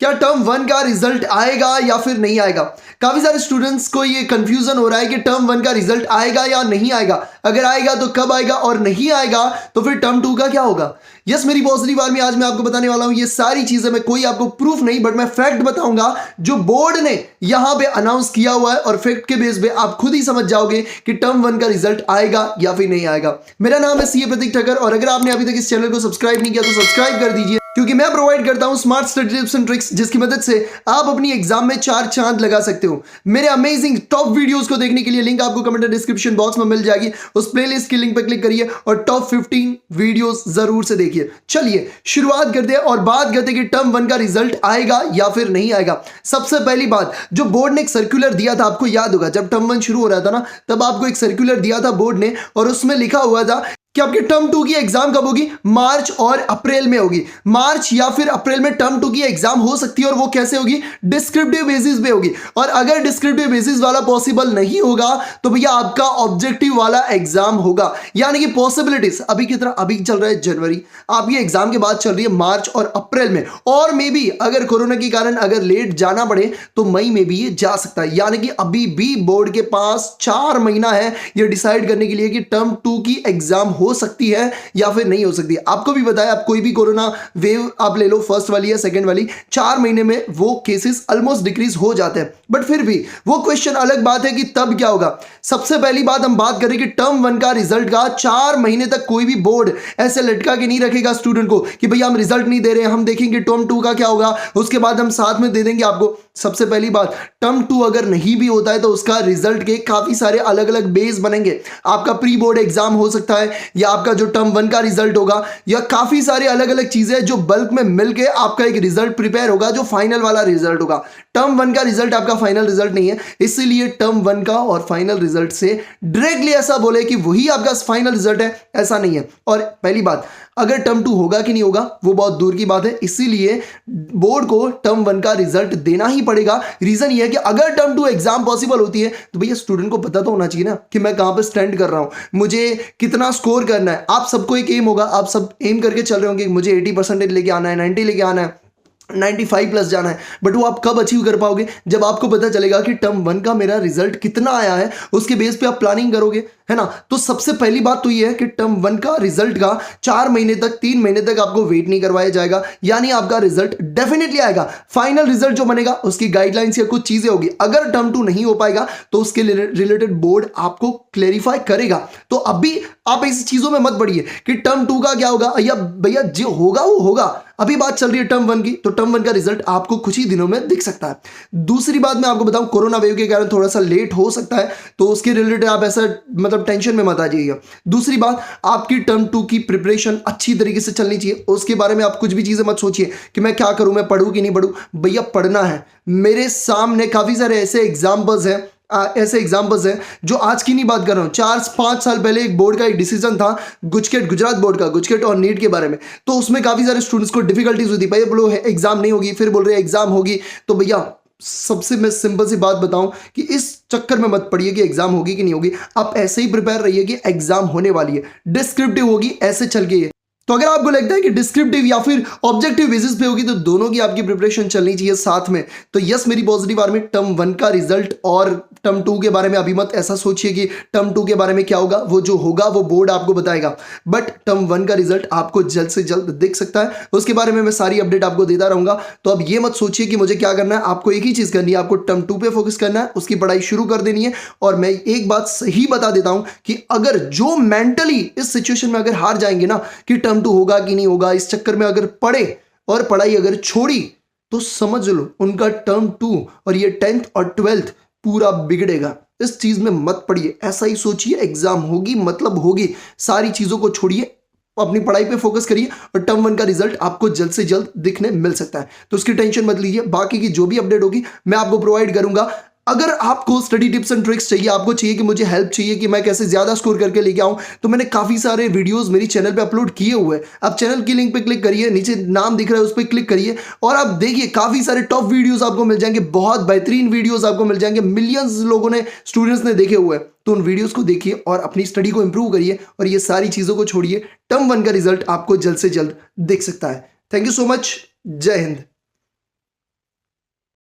क्या term one का result आएगा या फिर नहीं आएगा। काफी सारे स्टूडेंट्स को ये कंफ्यूजन हो रहा है कि टर्म वन का रिजल्ट आएगा या नहीं आएगा, अगर आएगा तो कब आएगा और नहीं आएगा तो फिर टर्म टू का क्या होगा। यस मेरी पॉजिटिव आर्मी, आज मैं आपको बताने वाला हूं ये सारी चीजें। मैं कोई आपको प्रूफ नहीं बट मैं फैक्ट बताऊंगा जो बोर्ड ने यहां पे अनाउंस किया हुआ है, और फैक्ट के बेस पे आप खुद ही समझ जाओगे कि टर्म वन का रिजल्ट आएगा या फिर नहीं आएगा। मेरा नाम है सीए प्रतीक ठक्कर, और अगर आपने अभी तक इस चैनल को सब्सक्राइब नहीं किया तो सब्सक्राइब कर दीजिए, क्योंकि मैं प्रोवाइड करता हूं smart study tips and tricks जिसकी मदद से आप अपनी एग्जाम में 4 चांद लगा सकते हो। मेरे अमेजिंग टॉप वीडियोस को देखने के लिए लिंक आपको कमेंट डिस्क्रिप्शन बॉक्स में मिल जाएगी, उस प्लेलिस्ट की लिंक पर क्लिक करिए और टॉप 15 वीडियोस जरूर से देखिए। चलिए शुरुआत करते हैं और बात करते हैं कि टर्म वन का रिजल्ट आएगा या फिर नहीं आएगा। सबसे पहली बात, जो बोर्ड ने एक सर्कुलर दिया था, आपको याद होगा जब टर्म वन शुरू हो रहा था ना, तब आपको एक सर्कुलर दिया था बोर्ड ने, और उसमें लिखा हुआ था कि आपके टर्म टू की एग्जाम कब होगी, मार्च और अप्रैल में होगी। मार्च या फिर अप्रैल में टर्म टू की एग्जाम हो सकती है, और वो कैसे होगी, डिस्क्रिप्टिव बेसिस पे होगी। और अगर डिस्क्रिप्टिव बेसिस वाला पॉसिबल नहीं होगा तो भैया आपका ऑब्जेक्टिव वाला एग्जाम होगा। यानी कि पॉसिबिलिटीज अभी की तरह, अभी चल रहा है जनवरी, आपकी एग्जाम के बाद चल रही है मार्च और अप्रैल में, और मे बी अगर कोरोना के कारण अगर लेट जाना पड़े तो मई में भी ये जा सकता है। यानी कि अभी भी बोर्ड के पास 4 महीना है ये डिसाइड करने के लिए कि टर्म टू की एग्जाम हो सकती है या फिर नहीं हो सकती है। आपको भी बताया, आप कोई भी कोरोना वेव आप ले लो, फर्स्ट वाली या सेकंड वाली, 4 महीने में वो केसेस ऑलमोस्ट डिक्रीज हो जाते हैं। बट फिर भी वो क्वेश्चन अलग बात है कि तब क्या होगा। सबसे पहली बात हम बात करें कि टर्म वन का रिजल्ट का 4 महीने तक कोई भी बोर्ड ऐसे लटका के नहीं रखेगा स्टूडेंट को कि भैया हम रिजल्ट नहीं दे रहे, हम देखेंगे टर्म टू का क्या होगा, उसके बाद हम साथ में दे देंगे आपको। सबसे पहली बात, टर्म टू अगर नहीं भी होता है तो उसका रिजल्ट के काफी सारे अलग अलग बेस बनेंगे। आपका प्री बोर्ड एग्जाम हो सकता है, या आपका जो टर्म वन का रिजल्ट होगा, या काफी सारे अलग अलग चीजें जो बल्क में मिलके आपका एक रिजल्ट प्रिपेयर होगा जो फाइनल वाला रिजल्ट होगा। टर्म वन का रिजल्ट आपका फाइनल रिजल्ट नहीं है, इसीलिए टर्म वन का और फाइनल रिजल्ट से डायरेक्टली ऐसा बोले कि वही आपका फाइनल रिजल्ट है, ऐसा नहीं है। और पहली बात, अगर टर्म टू होगा कि नहीं होगा वो बहुत दूर की बात है, इसीलिए बोर्ड को टर्म वन का रिजल्ट देना ही पड़ेगा। रीजन ये है कि अगर टर्म टू एग्जाम पॉसिबल होती है तो भैया स्टूडेंट को पता तो होना चाहिए ना कि मैं कहां पर स्टैंड कर रहा हूं, मुझे कितना स्कोर करना है। आप सबको एक एम होगा, आप सब एम करके चल रहे होंगे मुझे 80% लेके आना है, 90 लेके आना है, 95 प्लस जाना है। बट वो आप कब अचीव कर पाओगे, जब आपको पता चलेगा कि टर्म वन का मेरा रिजल्ट कितना आया है, उसके बेस पे आप प्लानिंग करोगे, है ना। तो सबसे पहली बात तो ये है कि टर्म वन का रिजल्ट का 4 महीने तक, 3 महीने तक आपको वेट नहीं करवाया जाएगा, यानी आपका रिजल्ट डेफिनेटली आएगा। फाइनल रिजल्ट जो बनेगा उसकी गाइडलाइंस या कुछ चीजें होगी। अगर टर्म टू नहीं हो पाएगा तो उसके रिलेटेड बोर्ड आपको क्लेरिफाई करेगा। तो अभी आप ऐसी चीजों में मत पड़िए कि टर्म टू का क्या होगा, या भैया जो होगा वो होगा। अभी बात चल रही है टर्म वन की, तो टर्म वन का रिजल्ट आपको कुछ ही दिनों में दिख सकता है। दूसरी बात मैं आपको बताऊं, कोरोना वेव के कारण थोड़ा सा लेट हो सकता है, तो उसके रिलेटेड आप ऐसा मतलब टेंशन में मत आ जाइएगा। दूसरी बात, आपकी टर्म टू की प्रिपरेशन अच्छी तरीके से चलनी चाहिए। उसके बारे में आप कुछ भी चीजें मत सोचिए कि मैं क्या करूं, मैं पढ़ूं कि नहीं पढ़ूं। भैया पढ़ना है। मेरे सामने काफी सारे ऐसे एग्जाम्पल्स हैं जो आज की नहीं बात कर रहा हूं, 4-5 साल पहले एक बोर्ड का एक डिसीजन था, गुजरात बोर्ड का, गुजकेट और नीट के बारे में। तो उसमें काफी सारे स्टूडेंट्स को डिफिकल्टीज हुई थी, भैया बोलो एग्जाम नहीं होगी, फिर बोल रहे एग्जाम होगी। तो भैया सबसे मैं सिंपल सी बात बताऊं कि इस चक्कर में मत पड़िए कि एग्जाम होगी कि नहीं होगी। आप ऐसे ही प्रिपेयर रहिए कि एग्जाम होने वाली है, डिस्क्रिप्टिव होगी, ऐसे चल के। तो अगर आपको लगता है कि डिस्क्रिप्टिव या फिर ऑब्जेक्टिव बेसिस पे होगी तो दोनों की आपकी प्रिपरेशन चलनी चाहिए साथ में। तो यस मेरी पॉजिटिव आर्मी, टर्म वन का रिजल्ट और टर्म टू के बारे में अभी मत ऐसा सोचिए कि टर्म टू के बारे में क्या होगा, वो जो होगा वो बोर्ड आपको बताएगा। बट टर्म वन का रिजल्ट आपको जल्द से जल्द दिख सकता है, उसके बारे में मैं सारी अपडेट आपको देता रहूंगा। तो अब ये मत सोचिए कि मुझे क्या करना है, आपको एक ही चीज करनी है, आपको टर्म टू पे फोकस करना है, उसकी पढ़ाई शुरू कर देनी है। और मैं एक बात सही बता देता हूं कि अगर जो मेंटली इस सिचुएशन में अगर हार जाएंगे ना कि टर्म टू होगा कि नहीं होगा, इस चक्कर में अगर पढ़े और पढ़ाई अगर छोड़ी, तो समझ लो उनका टर्म टू और ये 10th और 12th पूरा बिगड़ेगा। इस चीज में मत पड़िए, ऐसा ही सोचिए एग्जाम होगी मतलब होगी, सारी चीजों को छोड़िए, अपनी पढ़ाई पे फोकस करिए और टर्म वन का रिजल्ट आपको जल्द से जल्द दिखने मिल सकता है। तो उसकी टेंशन मत लीजिए, बाकी की जो भी अपडेट होगी मैं आपको प्रोवाइड करूंगा। अगर आपको स्टडी टिप्स एंड ट्रिक्स चाहिए, आपको चाहिए कि मुझे हेल्प चाहिए कि मैं कैसे ज्यादा स्कोर करके लेके आऊं, तो मैंने काफी सारे वीडियोस मेरी चैनल पे अपलोड किए हुए हैं। आप चैनल की लिंक पे क्लिक करिए, नीचे नाम दिख रहा है उस पर क्लिक करिए और आप देखिए काफी सारे टॉप वीडियोस आपको मिल जाएंगे, बहुत बेहतरीन वीडियोस आपको मिल जाएंगे, मिलियंस लोगों ने, स्टूडेंट्स ने देखे हुए हैं। तो उन वीडियोस को देखिए और अपनी स्टडी को इंप्रूव करिए और ये सारी चीजों को छोड़िए। टर्म वन का रिजल्ट आपको जल्द से जल्द दिख सकता है। थैंक यू सो मच, जय हिंद।